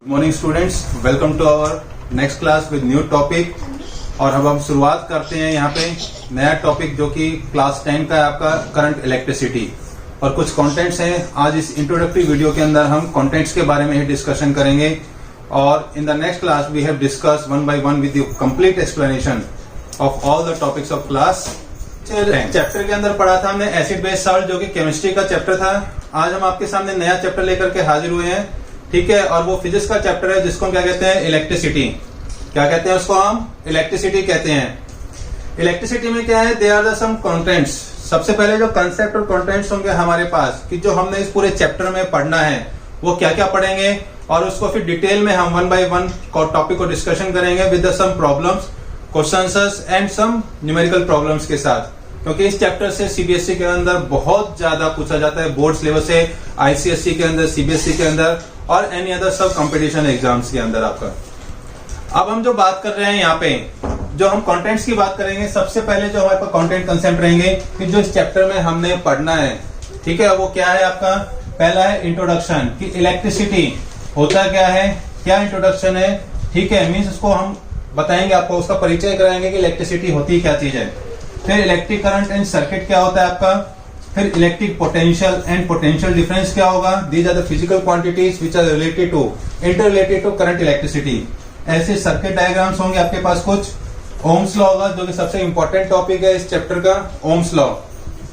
Good morning students, welcome to our next class with new topic. और अब हम शुरुआत करते हैं यहाँ पे नया टॉपिक जो कि क्लास 10 का है आपका करंट इलेक्ट्रिसिटी। और कुछ कंटेंट्स हैं। आज इस इंट्रोडक्टरी वीडियो के अंदर हम कंटेंट्स के बारे में ही डिस्कशन करेंगे और in the next class we have discuss one by one with complete explanation of all the topics of class 10। Chapter के अंदर पढ़ा था हमने एसिड बेस सॉल्ट जो कि केमिस्ट्री का चैप्टर था। आज हम आपके सामने नया चैप्टर लेकर के हाजिर हुए हैं, ठीक है। और वो फिजिक्स का चैप्टर है जिसको हम क्या कहते हैं, इलेक्ट्रिसिटी। क्या कहते हैं उसको, हम इलेक्ट्रिसिटी कहते हैं। इलेक्ट्रिसिटी में क्या है, they are the some contents. सबसे पहले जो कंसेप्ट और कंटेंट्स होंगे हमारे पास कि जो हमने इस पूरे चैप्टर में पढ़ना है वो क्या क्या पढ़ेंगे और उसको फिर डिटेल में हम वन बाय वन टॉपिक को डिस्कशन करेंगे with some problems, question answers and some numerical problems के साथ। क्योंकि इस चैप्टर से सीबीएसई के अंदर बहुत ज्यादा पूछा जाता है, बोर्ड सिलेबस से, आईसीएसई के अंदर, सीबीएसई के अंदर और एनी अदर सब कंपटीशन एग्जाम्स के अंदर आपका। अब हम जो बात कर रहे हैं यहाँ पे, जो हम कंटेंट्स की बात करेंगे, सबसे पहले जो हमारे पास कंटेंट कंसेप्ट रहेंगे कि जो इस चैप्टर में हमने पढ़ना है, ठीक है, वो क्या है आपका। पहला है इंट्रोडक्शन कि इलेक्ट्रिसिटी होता क्या है, क्या इंट्रोडक्शन है, ठीक है, मीन्स उसको हम बताएंगे, आपको उसका परिचय कराएंगे कि इलेक्ट्रिसिटी होती क्या चीज है। फिर इलेक्ट्रिक करंट एंड सर्किट क्या होता है आपका। फिर electric potential and potential difference क्या होगा। These are the physical quantities which are related to inter related to current electricity. ऐसे सर्किट डायग्राम्स होंगे आपके पास कुछ। ओम्स लॉ होगा जो कि सबसे इंपॉर्टेंट टॉपिक है इस चैप्टर का, ओम्स लॉ।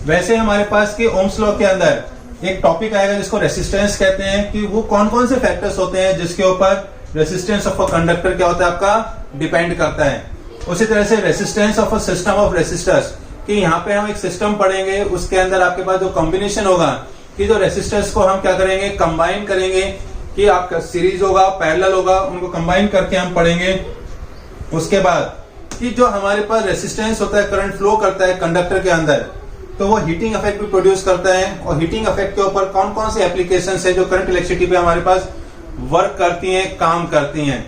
वैसे हमारे पास के ओम्स लॉ के अंदर एक टॉपिक आएगा जिसको रेसिस्टेंस कहते हैं, कि वो कौन कौन से फैक्टर्स होते हैं जिसके ऊपर रेसिस्टेंस ऑफ अ कंडक्टर क्या होता है आपका, डिपेंड करता है। उसी तरह से resistance of a system of resistors, कि यहाँ पे हम एक सिस्टम पढ़ेंगे, उसके अंदर आपके पास जो कॉम्बिनेशन होगा कि जो रेसिस्टर्स को हम क्या करेंगे, कंबाइन करेंगे, कि आपका सीरीज होगा, पैरेलल होगा, उनको कंबाइन करके हम पढ़ेंगे। उसके बाद कि जो हमारे पास रेसिस्टेंस होता है, करंट फ्लो करता है कंडक्टर के अंदर, तो वो हीटिंग इफेक्ट भी प्रोड्यूस करता है। और हीटिंग इफेक्ट के ऊपर कौन कौन से एप्लीकेशन है जो करंट इलेक्ट्रिसिटी पे हमारे पास वर्क करती है, काम करती है।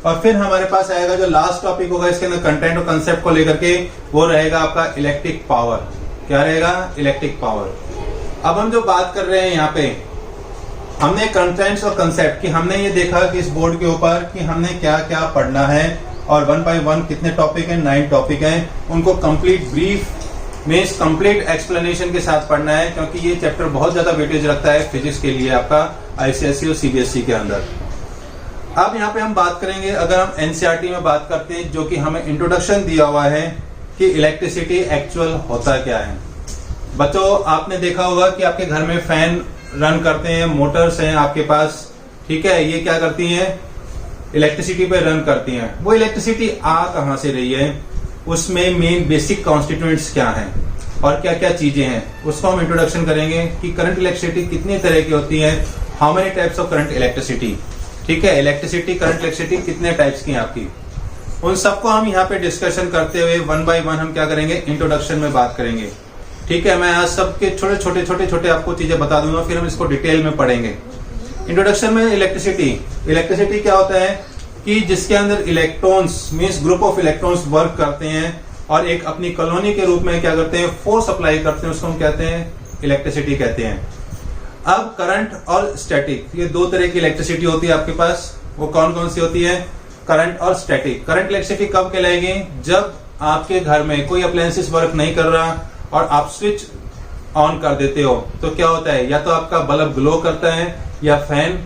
और फिर हमारे पास आएगा जो लास्ट टॉपिक होगा इसके अंदर कंटेंट और कंसेप्ट को लेकर के, वो रहेगा आपका इलेक्ट्रिक पावर। क्या रहेगा, इलेक्ट्रिक पावर। अब हम जो बात कर रहे हैं यहाँ पे, हमने कंटेंट्स और कंसेप्ट की हमने ये देखा कि इस बोर्ड के ऊपर कि हमने क्या क्या पढ़ना है और वन बाय वन कितने टॉपिक हैं, 9 टॉपिक हैं, उनको complete brief means complete explanation के साथ पढ़ना है। क्योंकि ये चैप्टर बहुत ज्यादा वेटेज रखता है फिजिक्स के लिए आपका आईसीएसई और सीबीएसई के अंदर। अब यहाँ पे हम बात करेंगे, अगर हम एनसीईआरटी में बात करते हैं जो कि हमें इंट्रोडक्शन दिया हुआ है कि इलेक्ट्रिसिटी एक्चुअल होता क्या है। बच्चों आपने देखा होगा कि आपके घर में फैन रन करते हैं, मोटर्स हैं आपके पास, ठीक है, ये क्या करती हैं, इलेक्ट्रिसिटी पे रन करती हैं। वो इलेक्ट्रिसिटी आ कहाँ से रही है, उसमें मेन बेसिक कॉन्स्टिट्यूएंट्स क्या हैं और क्या क्या चीजें हैं, उसको हम इंट्रोडक्शन करेंगे कि करंट इलेक्ट्रिसिटी कितने तरह की होती है, how many types of current electricity, ठीक है, इलेक्ट्रिसिटी, करंट इलेक्ट्रिसिटी कितने टाइप्स की है आपकी। उन सबको हम यहाँ पे डिस्कशन करते हुए वन बाय वन हम क्या करेंगे, इंट्रोडक्शन में बात करेंगे, ठीक है। मैं आज सबके छोटे आपको चीजें बता दूंगा, फिर हम इसको डिटेल में पढ़ेंगे। इंट्रोडक्शन में इलेक्ट्रिसिटी क्या होता है कि जिसके अंदर electrons means group of electrons work करते हैं और एक अपनी कॉलोनी के रूप में क्या करते हैं, फोर्स अप्लाई करते हैं, उसको हम कहते हैं इलेक्ट्रिसिटी कहते हैं। अब करंट और स्टैटिक, ये 2 तरह की इलेक्ट्रिसिटी होती है आपके पास। वो कौन कौन सी होती है, करंट और स्टैटिक। करंट इलेक्ट्रिसिटी कब कहलाएगी, जब आपके घर में कोई अप्लायंसेस वर्क नहीं कर रहा और आप स्विच ऑन कर देते हो तो क्या होता है, या तो आपका बल्ब ग्लो करता है या फैन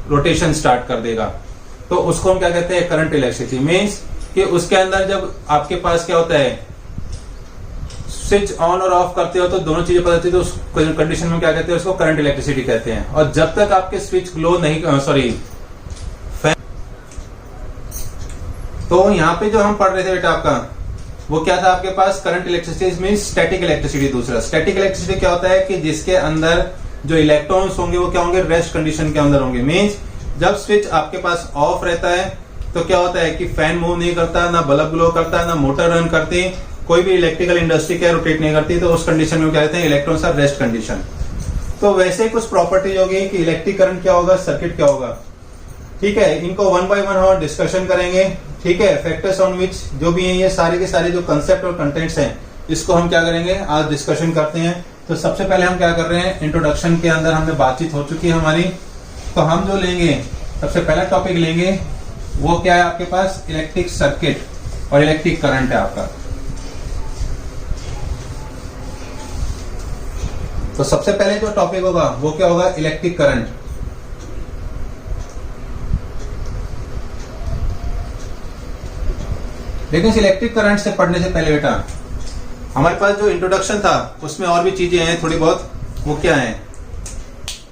रोटेशन स्टार्ट कर देगा, तो उसको हम क्या कहते हैं, करंट इलेक्ट्रिसिटी। मीन्स कि उसके अंदर जब आपके पास क्या होता है, स्विच ऑन और ऑफ करते हो तो दोनों चीजें पता चलती है, तो उस कंडीशन में क्या कहते हैं, उसको करंट इलेक्ट्रिसिटी कहते हैं। और जब तक आपके स्विच ग्लो नहीं, फैन, तो यहाँ पे जो हम पढ़ रहे थे बेटा आपका, वो क्या था आपके पास, current electricity means static electricity. दूसरा स्टैटिक इलेक्ट्रिसिटी क्या होता है कि जिसके अंदर जो इलेक्ट्रॉन्स होंगे वो क्या होंगे, रेस्ट कंडीशन के अंदर होंगे। मीन्स जब स्विच आपके पास ऑफ रहता है तो क्या होता है कि फैन मूव नहीं करता, ना बल्ब ग्लो करता, ना मोटर रन करती, कोई भी इलेक्ट्रिकल इंडस्ट्री क्या रोटेट नहीं करती, तो उस कंडीशन में क्या कहते हैं, इलेक्ट्रॉन्स आर रेस्ट कंडीशन। तो वैसे ही कुछ प्रॉपर्टीज होगी कि इलेक्ट्रिक करंट क्या होगा, सर्किट क्या होगा, ठीक है। इनको वन बाय वन हम डिस्कशन करेंगे, ठीक है। फैक्टर्स ऑन विच जो भी है, ये सारे के सारे जो कंसेप्ट और कंटेंट्स हैं, इसको हम क्या करेंगे, आज डिस्कशन करते हैं। तो सबसे पहले हम क्या कर रहे हैं, इंट्रोडक्शन के अंदर हमने बातचीत हो चुकी है हमारी, तो हम जो लेंगे सबसे पहला टॉपिक लेंगे वो क्या है आपके पास, इलेक्ट्रिक सर्किट और इलेक्ट्रिक करंट है आपका। तो सबसे पहले जो टॉपिक होगा वो क्या होगा, इलेक्ट्रिक करंट। लेकिन इस इलेक्ट्रिक करंट से पढ़ने से पहले बेटा हमारे पास जो इंट्रोडक्शन था उसमें और भी चीजें हैं थोड़ी बहुत। वो क्या है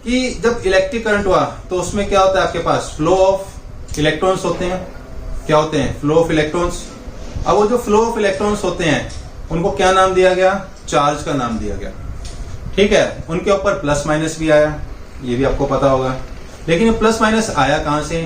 कि जब इलेक्ट्रिक करंट हुआ तो उसमें क्या होता है आपके पास, फ्लो ऑफ इलेक्ट्रॉन्स होते हैं। क्या होते हैं, फ्लो ऑफ इलेक्ट्रॉन्स। अब वो जो फ्लो ऑफ इलेक्ट्रॉन्स होते हैं उनको क्या नाम दिया गया, चार्ज का नाम दिया गया। ठीक है, उनके ऊपर प्लस माइनस भी आया, ये भी आपको पता होगा। लेकिन प्लस माइनस आया कहां से,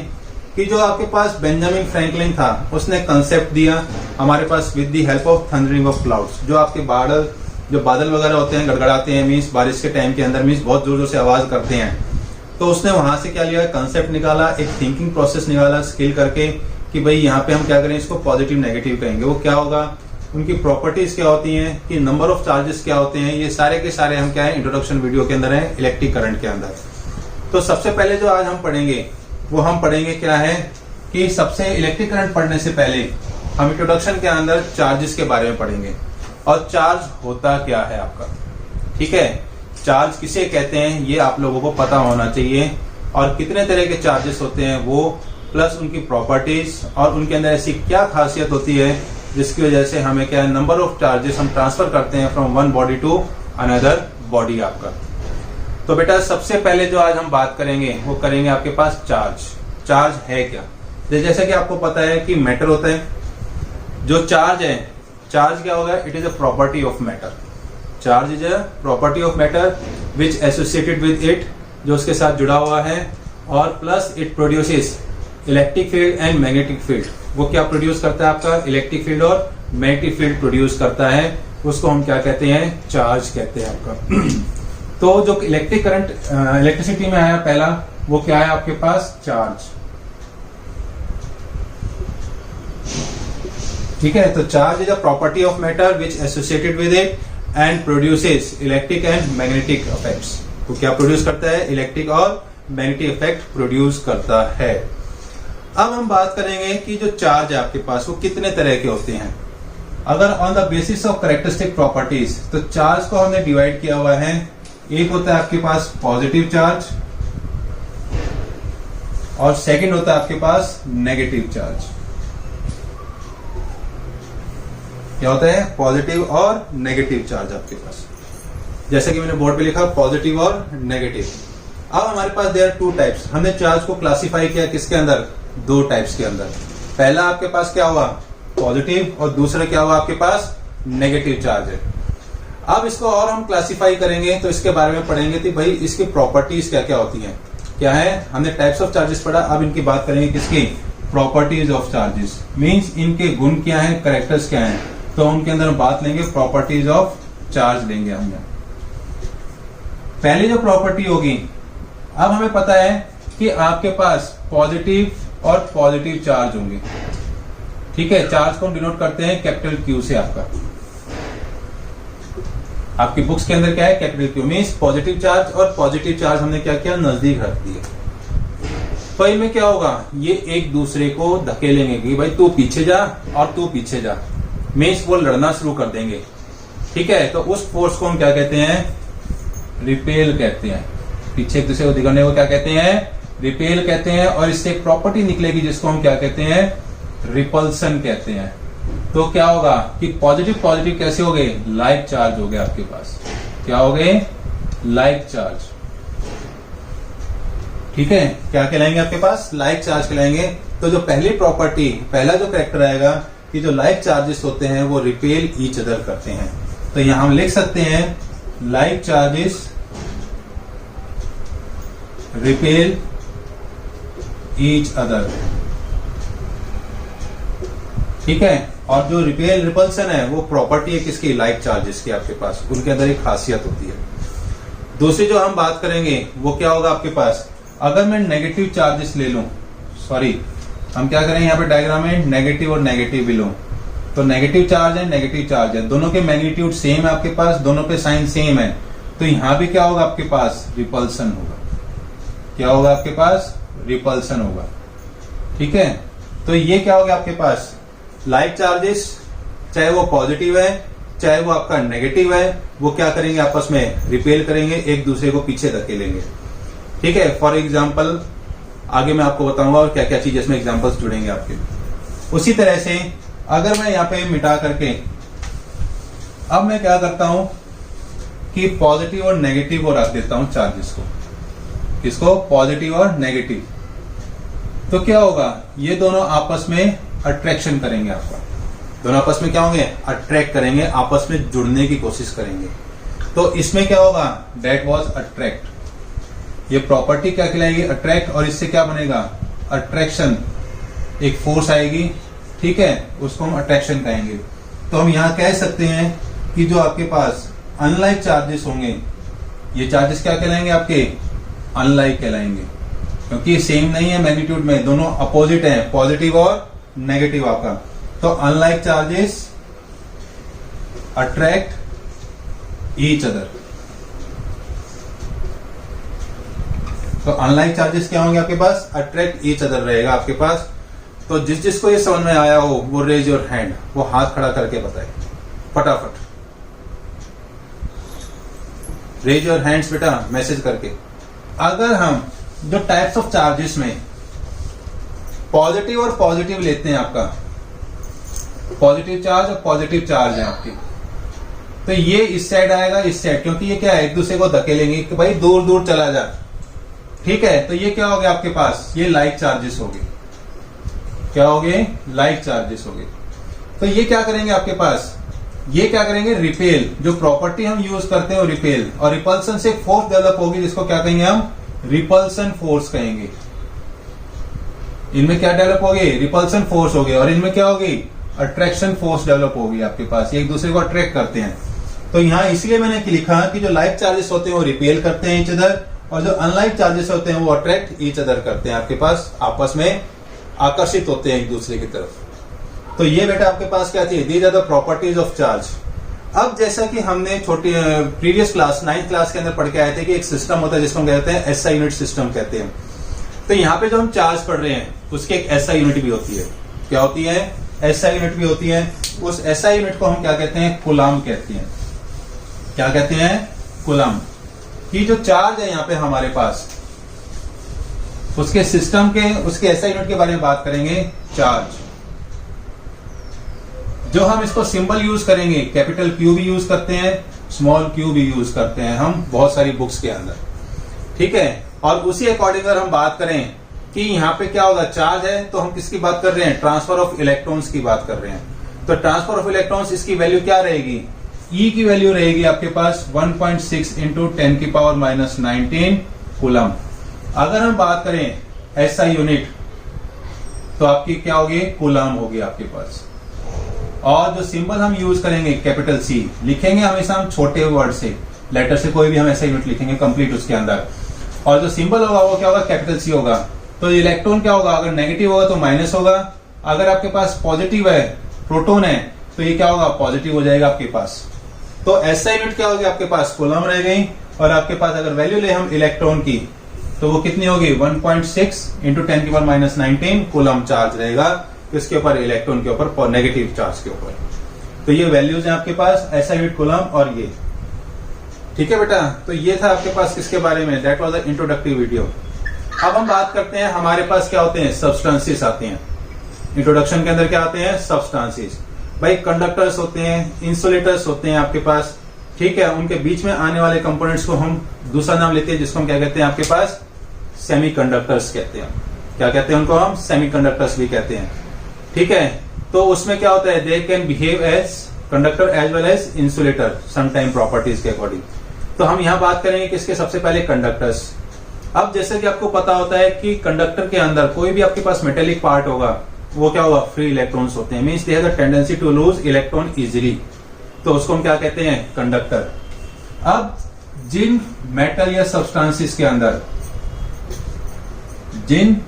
कि जो आपके पास बेंजामिन फ्रैंकलिन था उसने कंसेप्ट दिया हमारे पास with the help of thundering of clouds. जो आपके बादल वगैरह होते हैं गड़गड़ाते हैं, मीन्स बारिश के टाइम के अंदर, मीन्स बहुत जोर जोर से आवाज करते हैं। तो उसने वहां से क्या लिया, कंसेप्ट निकाला, एक थिंकिंग प्रोसेस निकाला स्किल करके कि भाई यहाँ पे हम क्या करें, इसको पॉजिटिव नेगेटिव कहेंगे। वो क्या होगा, उनकी प्रॉपर्टीज क्या होती हैं, कि नंबर ऑफ चार्जेस क्या होते हैं, ये सारे के सारे हम क्या है इंट्रोडक्शन वीडियो के अंदर है इलेक्ट्रिक करंट के अंदर। तो सबसे पहले जो आज हम पढ़ेंगे वो हम पढ़ेंगे क्या है कि सबसे इलेक्ट्रिक करंट पढ़ने से पहले हम इंट्रोडक्शन के अंदर चार्जेस के बारे में पढ़ेंगे और चार्ज होता क्या है आपका। ठीक है, चार्ज किसे कहते हैं ये आप लोगों को पता होना चाहिए, और कितने तरह के चार्जेस होते हैं वो, प्लस उनकी प्रॉपर्टीज और उनके अंदर ऐसी क्या खासियत होती है जिसकी वजह से हमें क्या है नंबर ऑफ चार्जेस हम ट्रांसफर करते हैं from one body to another body आपका। तो बेटा सबसे पहले जो आज हम बात करेंगे वो करेंगे आपके पास चार्ज। चार्ज है क्या, जैसे कि आपको पता है कि मैटर होता है, जो चार्ज है, चार्ज क्या होगा, it is a property of matter. Charge is a property of matter which associated with it, जो उसके साथ जुड़ा हुआ है, और plus it produces electric field and magnetic field. वो क्या प्रोड्यूस करता है आपका, इलेक्ट्रिक फील्ड और मैग्नेटिक फील्ड प्रोड्यूस करता है, उसको हम क्या कहते हैं, चार्ज कहते हैं आपका। तो जो इलेक्ट्रिक करंट इलेक्ट्रिसिटी में आया पहला, वो क्या है आपके पास, चार्ज। ठीक है, तो charge is a property of matter which associated with it and produces electric and magnetic effects. तो क्या प्रोड्यूस करता है, इलेक्ट्रिक और मैग्नेटिक इफेक्ट प्रोड्यूस करता है। अब हम बात करेंगे कि जो चार्ज है आपके पास वो कितने तरह के होते हैं। अगर on the basis of characteristic properties, तो चार्ज को हमने डिवाइड किया हुआ है। एक होता है आपके पास पॉजिटिव चार्ज और सेकंड होता है आपके पास नेगेटिव चार्ज। क्या होता है, पॉजिटिव और नेगेटिव चार्ज आपके पास, जैसे कि मैंने बोर्ड पे लिखा पॉजिटिव और नेगेटिव। अब हमारे पास देयर आर टू टाइप्स। हमने चार्ज को क्लासिफाई किया किसके अंदर, दो टाइप्स के अंदर। पहला आपके पास क्या हुआ, पॉजिटिव, और दूसरा क्या हुआ आपके पास, नेगेटिव चार्ज है। अब इसको और हम क्लासिफाई करेंगे तो इसके बारे में पढ़ेंगे कि भाई इसकी प्रॉपर्टीज क्या क्या होती हैं, क्या है। हमने टाइप्स ऑफ चार्जेस पढ़ा, अब इनकी बात करेंगे किसकी, प्रॉपर्टीज ऑफ चार्जेस। मींस इनके गुण क्या है, कैरेक्टर्स क्या है, तो उनके अंदर हम बात लेंगे प्रॉपर्टीज ऑफ चार्ज लेंगे हमने। पहली जो प्रॉपर्टी होगी, अब हमें पता है कि आपके पास पॉजिटिव और पॉजिटिव चार्ज होंगे। ठीक है, चार्ज को हम डिनोट करते हैं कैपिटल क्यू से। आपकी बुक्स के अंदर क्या है, capital Q. Means positive charge और पॉजिटिव चार्ज हमने क्या किया, नजदीक रख दिए। तो इनमें क्या होगा, ये एक दूसरे को धकेलेंगे कि भाई तू पीछे जा और तू पीछे जा। मीन्स वो लड़ना शुरू कर देंगे। ठीक है, तो उस फोर्स को हम क्या कहते हैं, रिपेल कहते हैं। पीछे एक दूसरे को दिखाने को क्या कहते हैं, रिपेल कहते हैं। और इससे एक प्रॉपर्टी निकलेगी जिसको हम क्या कहते हैं, रिपल्सन कहते हैं। तो क्या होगा कि पॉजिटिव पॉजिटिव कैसे हो गए, लाइक चार्ज हो गए आपके पास। क्या हो गए, लाइक चार्ज। ठीक है, क्या कहलाएंगे आपके पास, लाइक चार्ज कहलाएंगे। तो जो पहली प्रॉपर्टी, पहला जो कैरेक्टर आएगा कि जो लाइक चार्जेस होते हैं वो रिपेल ईच अदर करते हैं। तो यहां हम लिख सकते हैं like charges repel each other. ठीक है, और जो रिपेल रिपल्सन है वो प्रॉपर्टी है किसकी, लाइक चार्जेस की आपके पास, उनके अंदर एक खासियत होती है। दूसरी जो हम बात करेंगे वो क्या होगा आपके पास, अगर मैं नेगेटिव चार्जेस ले लूं, सॉरी हम क्या करें यहाँ पे डायग्राम में नेगेटिव और नेगेटिव भी लूं, तो नेगेटिव चार्ज है नेगेटिव चार्ज है, दोनों के मैग्नीट्यूड सेम है आपके पास, दोनों पे साइन सेम है। तो यहां भी क्या होगा आपके पास, रिपल्सन होगा। क्या होगा आपके पास, रिपल्सन होगा। ठीक है, तो ये क्या हो गया आपके पास, लाइक चार्जेस, चाहे वो पॉजिटिव है चाहे वो आपका नेगेटिव है, वो क्या करेंगे, आपस में रिपेल करेंगे, एक दूसरे को पीछे धकेलेंगे। ठीक है, फॉर एग्जाम्पल आगे मैं आपको बताऊंगा और क्या क्या चीज इसमें एग्जाम्पल्स जुड़ेंगे आपके। उसी तरह से अगर मैं यहाँ पे मिटा करके अब मैं क्या करता हूं कि पॉजिटिव और नेगेटिव को रख देता हूं चार्जेस को, किसको, पॉजिटिव और नेगेटिव, तो क्या होगा, ये दोनों आपस में अट्रैक्शन करेंगे, आपका दोनों आपस में क्या होंगे, अट्रैक्ट करेंगे, आपस में जुड़ने की कोशिश करेंगे। तो इसमें क्या होगा, दैट वाज अट्रैक्ट, ये प्रॉपर्टी क्या कहलाएगी, अट्रैक्ट, और इससे क्या बनेगा, अट्रैक्शन, एक फोर्स आएगी। ठीक है, उसको हम अट्रैक्शन कहेंगे। तो हम यहां कह सकते हैं कि जो आपके पास अनलाइक चार्जेस होंगे, ये चार्जेस क्या कहलाएंगे, आपके अनलाइक कहलाएंगे, क्योंकि सेम नहीं है मैग्नीट्यूड में, दोनों अपोजिट है, पॉजिटिव और नेगेटिव आपका। तो unlike charges attract each other. तो अनलाइक चार्जेस क्या होंगे आपके पास, अट्रैक्ट ईच अदर रहेगा आपके पास। तो जिस जिसको ये समझ में आया हो वो रेज योर हैंड, वो हाथ खड़ा करके बताए फटाफट, रेज योर हैंड्स बेटा, मैसेज करके। अगर हम जो टाइप्स ऑफ चार्जेस में पॉजिटिव और पॉजिटिव लेते हैं, आपका पॉजिटिव चार्ज और पॉजिटिव चार्ज है आपकी, तो ये इस साइड आएगा, इस साइड, क्योंकि ये क्या है, एक दूसरे को धकेलेंगे कि भाई दूर दूर चला जा। ठीक है, तो ये क्या हो गया आपके पास, ये लाइक चार्जेस हो गए, क्या हो गए, लाइक चार्जेस हो गए। तो ये क्या करेंगे आपके पास, ये क्या करेंगे, रिपेल, जो प्रॉपर्टी हम यूज करते हैं वो रिपेल, और रिपल्सन से फोर्स डेवलप होगी, जिसको क्या कहेंगे हम, रिपल्सन फोर्स कहेंगे। इनमें क्या डेवलप हो गई, रिपल्सन फोर्स हो गई, और इनमें क्या होगी, अट्रैक्शन फोर्स डेवलप होगी आपके पास, ये एक दूसरे को अट्रैक्ट करते हैं। तो यहां इसलिए मैंने लिखा कि जो लाइक चार्जेस होते हैं वो रिपेल करते हैं ईच अदर, और जो अनलाइक चार्जेस होते हैं वो अट्रैक्ट ईच अदर करते हैं, आपके पास आपस में आकर्षित होते हैं एक दूसरे की तरफ। तो ये बेटा आपके पास क्या थी, these are the properties of charge. अब जैसा कि हमने छोटी प्रीवियस क्लास 9th क्लास के अंदर पढ़ के आए थे कि एक सिस्टम होता है जिसको हम कहते हैं एसआई यूनिट सिस्टम कहते हैं। तो यहाँ पे जो हम चार्ज पढ़ रहे हैं उसकी एक एसआई यूनिट भी होती है, क्या होती है, एसआई यूनिट भी होती है। उस एसआई यूनिट को हम क्या कहते हैं, कूलम कहते हैं। क्या कहते हैं, कूलम। कि जो चार्ज है यहाँ पे हमारे पास, उसके सिस्टम के, उसके एसआई यूनिट के बारे में बात करेंगे, चार्ज। जो हम इसको सिंबल यूज करेंगे, कैपिटल क्यू भी यूज करते हैं, स्मॉल क्यू भी यूज करते हैं हम बहुत सारी बुक्स के अंदर। ठीक है, और उसी अकॉर्डिंग अगर हम बात करें कि यहाँ पे क्या होगा, चार्ज है तो हम किसकी बात कर रहे हैं, ट्रांसफर ऑफ इलेक्ट्रॉन्स की बात कर रहे हैं। तो ट्रांसफर ऑफ इलेक्ट्रॉन्स, इसकी वैल्यू क्या रहेगी, ई की वैल्यू रहेगी आपके पास 1.6 इंटू 10⁻⁻19 कूलम। अगर हम बात करें एसआई यूनिट तो आपकी क्या होगी, कूलम होगी आपके पास। और जो सिंबल हम यूज करेंगे, कैपिटल सी लिखेंगे हमेशा हम छोटे वर्ड से, लेटर से कोई भी हम ऐसा यूनिट लिखेंगे कंप्लीट उसके अंदर, और जो सिंबल होगा वो क्या होगा, कैपिटल सी होगा। तो इलेक्ट्रॉन क्या होगा, अगर नेगेटिव होगा तो माइनस होगा, अगर आपके पास पॉजिटिव है, प्रोटॉन है, तो ये क्या होगा, पॉजिटिव हो जाएगा आपके पास। तो ऐसा यूनिट क्या होगी आपके पास, कूलम रह गई। और आपके पास अगर वैल्यू ले हम इलेक्ट्रॉन की तो वो कितनी होगी, 1.6 इंटू 10⁻⁻19 कूलम चार्ज रहेगा किसके ऊपर, इलेक्ट्रॉन के ऊपर, नेगेटिव चार्ज के ऊपर। तो ये वैल्यूज हैं आपके पास, ऐसा यूनिट कूलम और ये। ठीक है बेटा, तो ये था आपके पास किसके बारे में, that was the introductive video. अब हम बात करते हैं, हमारे पास क्या होते हैं, सब्सटेंसेस आते हैं। इंट्रोडक्शन के अंदर क्या आते हैं, सब्सटेंसेस। भाई कंडक्टर्स होते हैं, इंसुलेटर्स होते हैं आपके पास। ठीक है, उनके बीच में आने वाले कंपोनेंट्स को हम दूसरा नाम लेते हैं, जिसको हम क्या कहते हैं, आपके पास सेमीकंडक्टर्स कहते हैं। क्या कहते हैं उनको हम, सेमीकंडक्टर्स भी कहते हैं। ठीक है, तो उसमें क्या होता है, they can behave as conductor as well as insulator some time properties के अकॉर्डिंग। तो हम यहाँ बात करेंगे किसके, सबसे पहले कंडक्टर्स। अब जैसे कि आपको पता होता है कि कंडक्टर के अंदर कोई भी आपके पास मेटेलिक पार्ट होगा, वो क्या होगा, फ्री इलेक्ट्रॉन्स होते हैं, means they have the tendency to lose electron easily, तो उसको हम क्या कहते हैं, कंडक्टर। अब जिन मेटल या सब्सटेंसेस के अंदर, जिन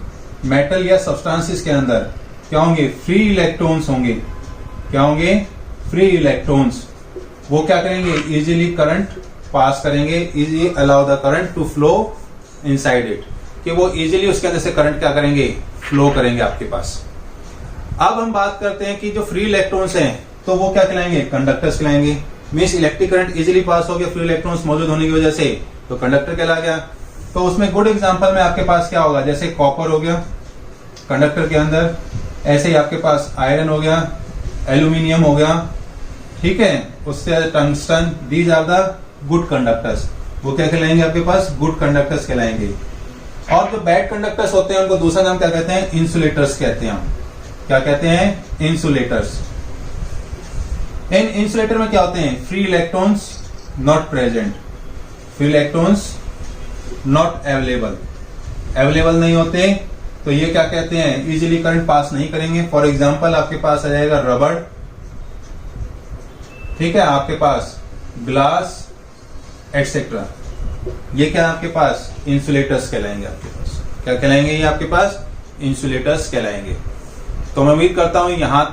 मेटल या सब्सटेंसेस के अंदर क्या होंगे, फ्री इलेक्ट्रॉन्स होंगे, क्या होंगे, फ्री इलेक्ट्रॉन्स, वो क्या करेंगे, इजीली करंट पास करेंगे, easily allow the current to flow inside it. कि वो इजीली उसके अंदर से करंट क्या करेंगे, फ्लो करेंगे आपके पास। अब हम बात करते हैं कि जो फ्री इलेक्ट्रॉन्स हैं तो वो क्या कहलाएंगे, कंडक्टर्स कहलाएंगे। Means electric current easily pass हो गया फ्री इलेक्ट्रॉन्स मौजूद होने की वजह से, तो कंडक्टर कहला गया। तो उसमें गुड एग्जांपल में आपके पास क्या होगा, जैसे कॉपर हो गया कंडक्टर के अंदर, ऐसे ही आपके पास आयरन हो गया, एल्यूमिनियम हो गया, ठीक है, उससे tungsten, these are the good conductors. वो क्या कहलाएंगे आपके पास, गुड कंडक्टर्स कहलाएंगे। और जो बैड कंडक्टर्स होते हैं उनको दूसरा नाम क्या कहते हैं, इंसुलेटर्स कहते हैं। हम क्या कहते हैं, इंसुलेटर्स। इन इंसुलेटर में क्या होते हैं, free electrons not present, free electrons not available, available नहीं होते, तो ये क्या कहते हैं, इजीली करंट पास नहीं करेंगे। फॉर एग्जांपल आपके पास आ जाएगा रबड़, ठीक है, आपके पास ग्लास एटसेट्रा, ये क्या आपके पास इंसुलेटर्स कहलाएंगे। आपके पास क्या कहलाएंगे, ये आपके पास इंसुलेटर्स कहलाएंगे। तो मैं उम्मीद करता हूं यहां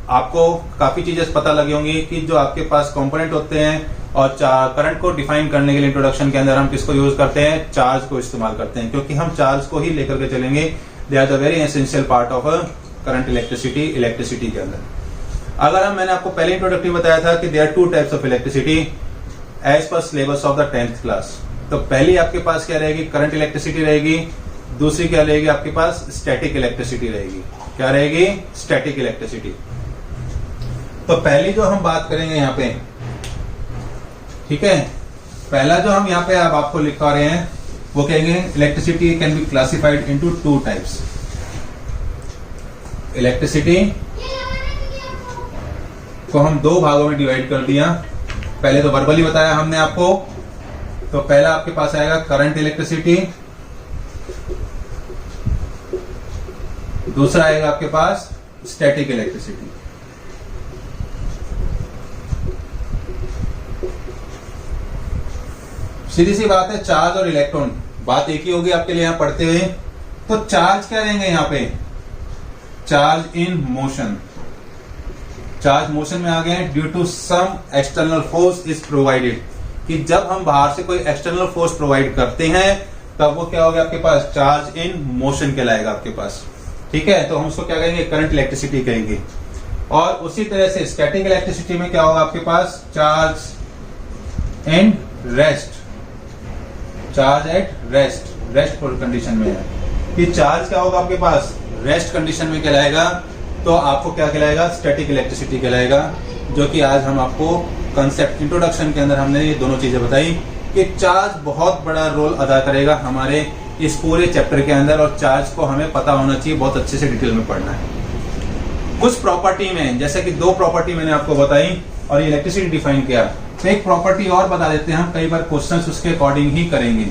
आपको काफी चीजें पता लगी होंगी कि जो आपके पास कंपोनेंट होते हैं और करंट को डिफाइन करने के लिए इंट्रोडक्शन के अंदर हम किसको यूज करते हैं, चार्ज को इस्तेमाल करते हैं, क्योंकि हम चार्ज को ही लेकर के चलेंगे। They are the very essential part of current electricity के अंदर। अगर मैंने आपको पहले इंट्रोडक्टरी बताया था कि there are two types of electricity as per syllabus of the 10th class. तो पहली आपके पास क्या रहेगी, करंट इलेक्ट्रिसिटी रहेगी, दूसरी क्या रहेगी आपके पास, स्टैटिक इलेक्ट्रिसिटी रहेगी। क्या रहेगी, स्टैटिक इलेक्ट्रिसिटी। तो पहली जो हम बात करेंगे यहाँ पे, ठीक है, पहला जो हम यहाँ पे अब आपको लिखा रहे हैं वो कहेंगे electricity can be classified into two types. Electricity को हम दो भागों में डिवाइड कर दिया। पहले तो वर्बली बताया हमने आपको, तो पहला आपके पास आएगा करंट इलेक्ट्रिसिटी, दूसरा आएगा आपके पास स्टैटिक इलेक्ट्रिसिटी। सीधी सी बात है, चार्ज और इलेक्ट्रॉन बात एक ही होगी आपके लिए यहां पढ़ते हुए। तो चार्ज क्या रहेंगे यहां पे, charge in motion, charge motion में आ गए due to some external force is provided, कि जब हम बाहर से कोई एक्सटर्नल फोर्स प्रोवाइड करते हैं तब वो क्या होगा आपके पास, चार्ज इन मोशन कहलाएगा आपके पास, ठीक है। तो हम उसको क्या कहेंगे, करंट इलेक्ट्रिसिटी कहेंगे। और उसी तरह से स्टैटिक इलेक्ट्रिसिटी में क्या होगा आपके पास, charge in rest, charge at rest, restful condition में है कि चार्ज क्या होगा आपके पास, रेस्ट कंडीशन में कहलाएगा। तो आपको क्या कहलाएगा, स्टैटिक इलेक्ट्रिसिटी कहलाएगा, जो कि आज हम आपको कंसेप्ट इंट्रोडक्शन के अंदर हमने ये दोनों चीजें बताई कि चार्ज बहुत बड़ा रोल अदा करेगा हमारे इस पूरे चैप्टर के अंदर, और चार्ज को हमें पता होना चाहिए, बहुत अच्छे से डिटेल में पढ़ना है। कुछ प्रॉपर्टी में, जैसे कि दो प्रॉपर्टी मैंने आपको बताई और ये इलेक्ट्रिसिटी डिफाइन किया, तो एक प्रॉपर्टी और बता देते हैं हम, कई बार क्वेश्चंस उसके अकॉर्डिंग ही करेंगे।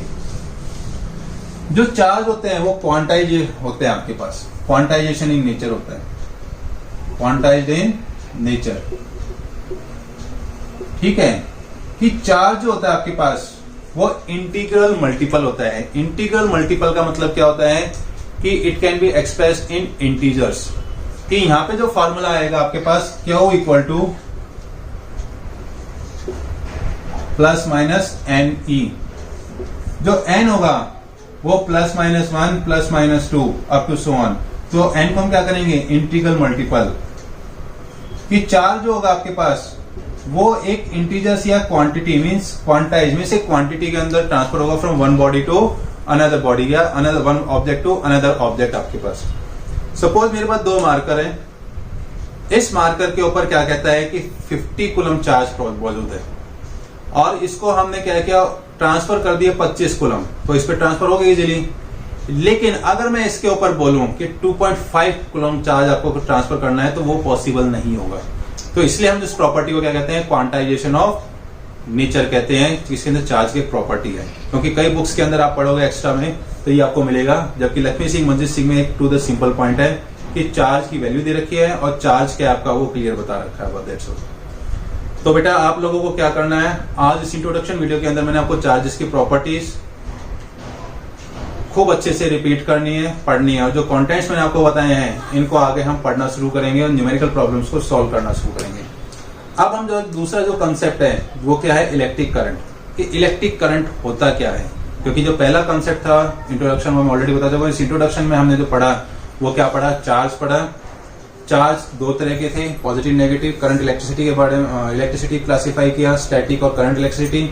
जो चार्ज होते हैं वो क्वांटाइज होते हैं आपके पास, क्वांटाइजेशन इन नेचर होता है, क्वांटाइज्ड इन नेचर, ठीक है। कि चार्ज जो होता है आपके पास वो इंटीग्रल मल्टीपल होता है। इंटीग्रल मल्टीपल का मतलब क्या होता है कि it can be expressed in integers, कि यहां पे जो फॉर्मूला आएगा आपके पास Q equal to plus minus n e, जो n होगा वो plus minus 1 plus minus 2 up to so on. तो n को हम क्या करेंगे, इंटीग्रल मल्टीपल। कि चार्ज जो होगा आपके पास वो एक इंटीजर्स या क्वांटिटी मींस क्वांटाइज में से क्वांटिटी के अंदर ट्रांसफर होगा from one body to another body, या another one object to another object आपके पास। सपोज मेरे पास दो मार्कर है, इस मार्कर के ऊपर क्या कहता है कि 50 कूलम चार्ज मौजूद है, और इसको हमने क्या किया, ट्रांसफर कर दिया 25 कूलम, तो इस पर ट्रांसफर हो गई इजीली। लेकिन अगर मैं इसके ऊपर बोलूं कि 2.5 कूलम चार्ज आपको ट्रांसफर करना है, तो वो पॉसिबल नहीं होगा। तो इसलिए हम इस प्रॉपर्टी को क्या कहते हैं, क्वांटाइजेशन ऑफ नेचर कहते हैं, जिसके अंदर चार्ज की प्रॉपर्टी है। क्योंकि कई बुक्स के अंदर आप पढ़ोगे एक्स्ट्रा में तो ये आपको मिलेगा, जबकि लक्ष्मी सिंह मंजीत सिंह में एक टू द सिंपल पॉइंट है कि चार्ज की वैल्यू दे रखी है और चार्ज क्या आपका वो क्लियर बता रखा है, दैट्स ऑल। तो बेटा आप लोगों को क्या करना है, आज इस इंट्रोडक्शन वीडियो के अंदर मैंने आपको चार्जेस की प्रॉपर्टीज खूब अच्छे से रिपीट करनी है, पढ़नी है, और जो कंटेंट्स मैंने आपको बताए हैं इनको आगे हम पढ़ना शुरू करेंगे और न्यूमेरिकल प्रॉब्लम्स को सॉल्व करना शुरू करेंगे। अब हम जो दूसरा जो कंसेप्ट है वो क्या है, इलेक्ट्रिक करंट। कि इलेक्ट्रिक करंट होता क्या है, क्योंकि जो पहला कंसेप्ट था इंट्रोडक्शन में ऑलरेडी बता चुका। इस इंट्रोडक्शन में हमने जो पढ़ा वो क्या पढ़ा, चार्ज पढ़ा। चार्ज दो तरह के थे, पॉजिटिव नेगेटिव। करंट इलेक्ट्रिसिटी के बारे में इलेक्ट्रिसिटी क्लासिफाई किया, स्टैटिक और करंट इलेक्ट्रिसिटी।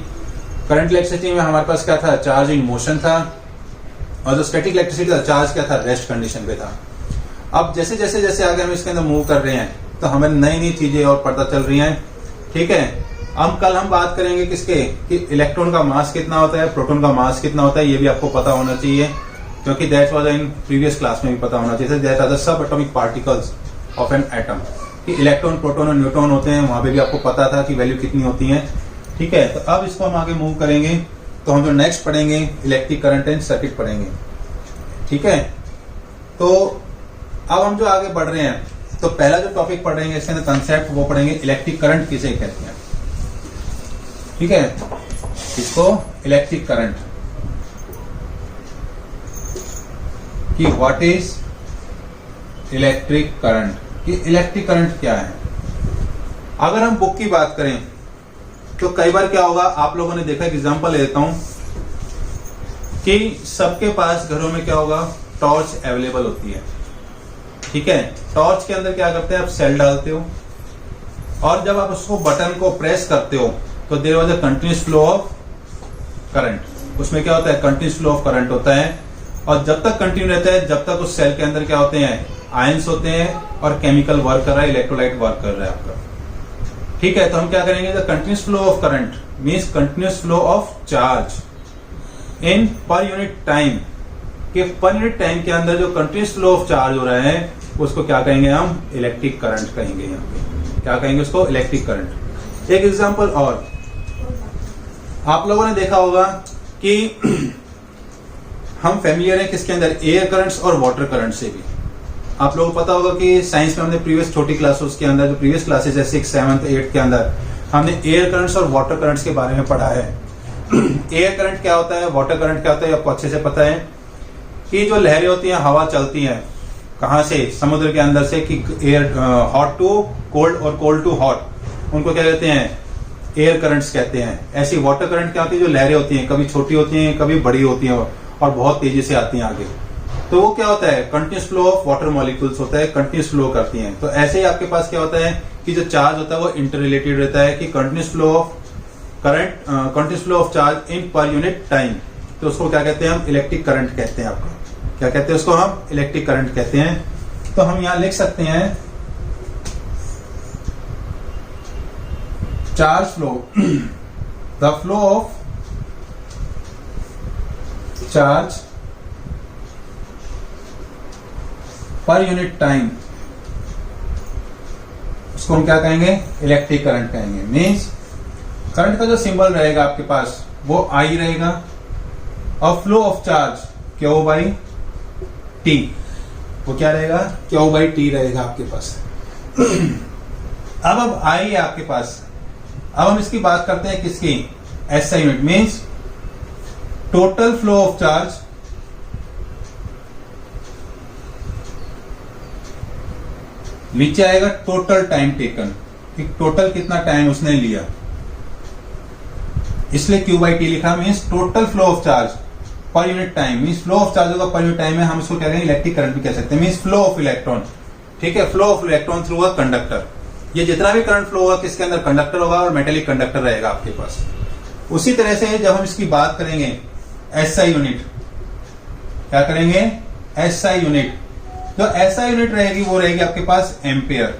करंट इलेक्ट्रिसिटी में हमारे पास क्या था, चार्ज इन मोशन था, और जो स्टैटिक इलेक्ट्रिसिटी था चार्ज क्या था, रेस्ट कंडीशन पे था। अब जैसे जैसे जैसे आगे हम इसके अंदर मूव कर रहे हैं तो हमें नई नई चीजें और पता चल रही हैं। ठीक है, अब कल हम बात करेंगे किसके, कि इलेक्ट्रॉन का मास कितना होता है, प्रोटॉन का मास कितना होता है, ये भी आपको पता होना चाहिए, क्योंकि that was in previous class में भी पता होना चाहिए। That are the subatomic particles of an atom, कि इलेक्ट्रॉन, प्रोटॉन और न्यूट्रॉन होते हैं, वहां पे भी आपको पता था कि वैल्यू कितनी होती है। ठीक है, तो अब इसको हम आगे मूव करेंगे तो हम जो नेक्स्ट पढ़ेंगे इलेक्ट्रिक करंट एंड सर्किट पढ़ेंगे। ठीक है, तो अब हम जो आगे बढ़ रहे हैं तो पहला जो टॉपिक पढ़ेंगे इसके अंदर कंसेप्ट वो पढ़ेंगे इलेक्ट्रिक करंट किसे कहते हैं। ठीक है, इसको इलेक्ट्रिक करंट, कि व्हाट इज इलेक्ट्रिक करंट, कि इलेक्ट्रिक करंट क्या है। अगर हम बुक की बात करें तो कई बार क्या होगा, आप लोगों ने देखा, एक एग्जांपल ले लेता हूं कि सबके पास घरों में क्या होगा, टॉर्च अवेलेबल होती है। ठीक है, टॉर्च के अंदर क्या करते हैं, आप सेल डालते हो, और जब आप उसको बटन को प्रेस करते हो तो there was a continuous flow of current. उसमें क्या होता है, कंटिन्यूअस फ्लो ऑफ करंट होता है, और जब तक कंटिन्यू रहता है जब तक उस सेल के अंदर क्या होते हैं, आयंस होते हैं, और केमिकल वर्क कर रहा है, इलेक्ट्रोलाइट वर्क कर रहा है आपका। ठीक है, तो हम क्या करेंगे, the continuous flow of current means continuous flow of charge in per unit time, कि पर यूनिट टाइम के अंदर जो कंटिन्यूअस फ्लो ऑफ चार्ज हो रहा है उसको क्या कहेंगे, हम इलेक्ट्रिक करंट कहेंगे। यहाँ पे क्या कहेंगे, उसको इलेक्ट्रिक करंट। एक एग्जांपल और, आप लोगों ने देखा होगा कि हम फेमिलियर हैं किसके अंदर, एयर करंट्स और वाटर करंट से भी। आप लोगों को पता होगा कि साइंस में हमने प्रीवियस छोटी क्लासेस के अंदर, जो प्रीवियस क्लासेस है 6, 7, 8 के अंदर, हमने एयर करंट्स और वाटर करंट्स के बारे में पढ़ा है। एयर करंट क्या होता है, वाटर करंट क्या होता है, आपको अच्छे से पता है कि जो लहरें होती हैं, हवा चलती है कहां से, समुद्र के अंदर से, कि एयर हॉट टू कोल्ड और कोल्ड टू हॉट, उनको क्या कहते हैं, एयर करंट्स कहते हैं। ऐसी वाटर करंट क्या होती है, जो लहरें होती हैं, कभी छोटी होती हैं कभी बड़ी होती हैं, और बहुत तेजी से आती हैं आगे, तो वो क्या होता है, continuous flow of water molecules होता है, कंटिन्यूअस फ्लो करती हैं। तो ऐसे ही आपके पास क्या होता है कि जो चार्ज होता है वो इंटर रिलेटेड रहता है, कि continuous flow of current, continuous flow of charge in per unit time, तो उसको क्या कहते हैं, हम इलेक्ट्रिक करंट कहते हैं। आपको क्या कहते हैं, उसको हम इलेक्ट्रिक करंट कहते हैं। तो हम यहां लिख सकते हैं charge flow, the flow of charge per unit time, उसको हम क्या कहेंगे, इलेक्ट्रिक करंट कहेंगे। मींस करंट का जो सिंबल रहेगा आपके पास वो आई रहेगा, और flow of charge Q by T, वो क्या रहेगा, क्यू बाई टी रहेगा आपके पास। अब आई है आपके पास। अब हम इसकी बात करते हैं किसकी, SI unit, means total flow of charge नीचे आएगा टोटल टाइम टेकन, कि टोटल कितना टाइम उसने लिया, इसलिए क्यू बाई टी लिखा। Means total flow of charge per unit time, means flow of charge होगा पर यूनिट टाइम में, हम इसको क्या कहेंगे, इलेक्ट्रिक करंट भी कह सकते हैं। मींस फ्लो ऑफ इलेक्ट्रॉन, ठीक है, flow of electron through a conductor. ये जितना भी करंट फ्लो होगा किसके अंदर, कंडक्टर होगा, और मेटेलिक कंडक्टर रहेगा आपके पास। उसी तरह से जब हम इसकी बात करेंगे एसआई यूनिट, क्या करेंगे, एसआई यूनिट, जो एसआई यूनिट रहेगी वो रहेगी आपके पास एम्पियर,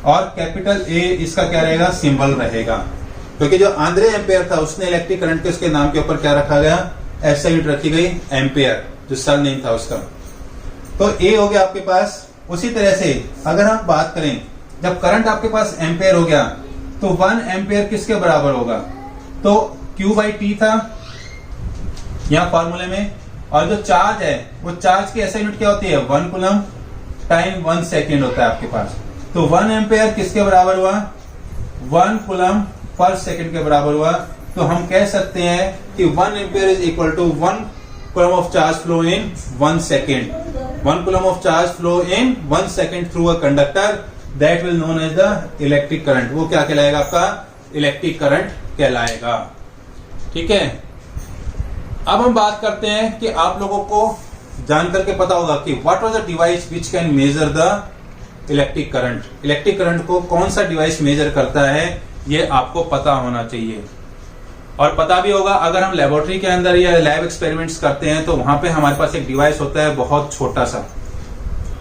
और कैपिटल ए इसका क्या रहेगा, सिंबल रहेगा, क्योंकि जो आंद्रे एम्पियर था उसने इलेक्ट्रिक करंट के उसके नाम के ऊपर क्या रखा गया, एसआई यूनिट रखी गई एम्पियर, जो सर नेम था उसका। तो ए हो गया आपके पास। उसी तरह से अगर हम बात करें, जब करंट आपके पास एम्पियर हो गया तो 1 एम्पियर किसके बराबर होगा, तो क्यू बाई टी था यहां फॉर्मूले में, और जो चार्ज है वो चार्ज की एसआई यूनिट क्या होती है, 1 कूलम टाइम 1 सेकेंड होता है आपके पास। तो 1 एम्पियर किसके बराबर हुआ, 1 कूलम पर सेकेंड के बराबर हुआ। तो हम कह सकते हैं कि 1 ampere is equal to 1 coulomb of charge flow in 1 second. 1 coulomb of charge flow in 1 second through a conductor, that will known as the electric current. वो क्या कहलाएगा, आपका इलेक्ट्रिक करंट कहलाएगा। ठीक है, अब हम बात करते हैं कि आप लोगों को जान करके पता होगा कि what was the device which can measure the electric current. Electric current को कौन सा डिवाइस मेजर करता है, ये आपको पता होना चाहिए। और पता भी होगा, अगर हम लेबोरेटरी के अंदर या लैब एक्सपेरिमेंट्स करते हैं तो वहां पे हमारे पास एक डिवाइस होता है बहुत छोटा सा,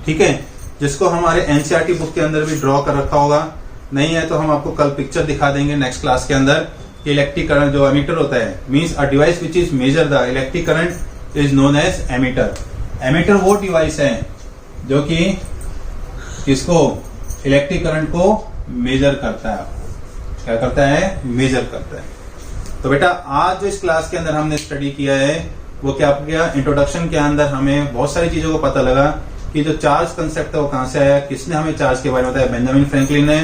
ठीक है, जिसको हमारे एनसीईआरटी बुक के अंदर भी ड्रॉ कर रखा होगा। नहीं है तो हम आपको कल पिक्चर दिखा देंगे नेक्स्ट क्लास के अंदर। इलेक्ट्रिक करंट जो एमीटर होता है, means a device which is measure the electric current is known as ammeter. Ammeter वो डिवाइस है जो कि इसको इलेक्ट्रिक करंट को मेजर करता है। क्या करता है? मेजर करता है। तो बेटा आज जो इस क्लास के अंदर हमने स्टडी किया है वो क्या किया, इंट्रोडक्शन के अंदर हमें बहुत सारी चीजों को पता लगा कि जो चार्ज कंसेप्ट है वो कहां से आया, किसने हमें चार्ज के बारे में बताया, बेंजामिन फ्रैंकलिन ने।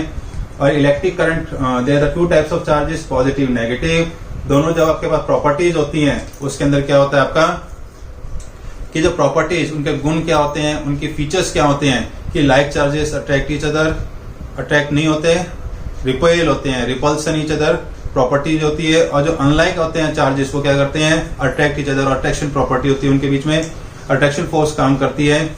और electric current, there are two types of charges, positive negative. दोनों जब आपके पास प्रॉपर्टीज होती हैं उसके अंदर क्या होता है आपका कि जो प्रॉपर्टीज, उनके गुण क्या होते हैं, उनके फीचर्स क्या होते हैं कि like charges attract each other, attract नहीं होते, रिपेल होते हैं, रिपल्सन ईच अदर प्रॉपर्टीज होती है। और जो अनलाइक होते हैं चार्जेस वो क्या करते हैं, attract each other, attraction property होती है उनके बीच में, अट्रैक्शन फोर्स काम करती है।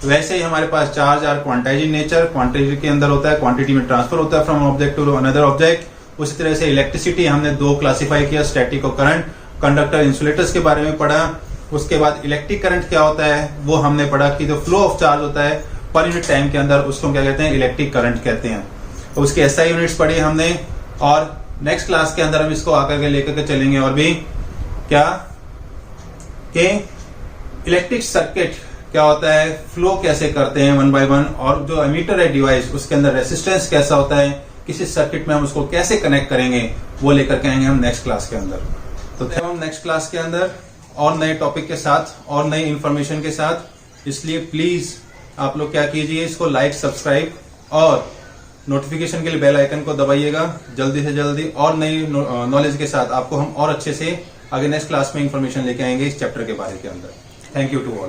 वैसे ही हमारे पास charge are quantize in nature, quantity के अंदर होता है, क्वांटिटी में ट्रांसफर होता है from object to another object. उसी तरह से इलेक्ट्रिसिटी हमने दो क्लासिफाई किया, स्टैटिक और करंट, कंडक्टर इंसुलेटर्स के बारे में पढ़ा। उसके बाद इलेक्ट्रिक करंट क्या होता है वो हमने पढ़ा कि जो फ्लो ऑफ चार्ज होता है पर यूनिट टाइम के अंदर, उसको क्या कहते हैं, इलेक्ट्रिक करंट कहते हैं। उसके एसआई यूनिट्स पढ़ी हमने। और नेक्स्ट क्लास के अंदर हम इसको आकर के लेकर के चलेंगे और भी क्या कि इलेक्ट्रिक सर्किट क्या होता है, फ्लो कैसे करते हैं वन बाय वन, और जो एमीटर है डिवाइस उसके अंदर रेसिस्टेंस कैसा होता है, किसी सर्किट में हम उसको कैसे कनेक्ट करेंगे, वो लेकर के आएंगे हम नेक्स्ट क्लास के अंदर। तो जब हम नेक्स्ट क्लास के अंदर और नए टॉपिक के साथ और नई इंफॉर्मेशन के साथ, इसलिए प्लीज आप लोग क्या कीजिए, इसको लाइक, सब्सक्राइब और नोटिफिकेशन के लिए बेल आइकन को दबाइएगा जल्दी से जल्दी। और नई नॉलेज के साथ आपको हम और अच्छे से आगे नेक्स्ट क्लास में इंफॉर्मेशन लेके आएंगे इस चैप्टर के बारे के अंदर। Thank you to all.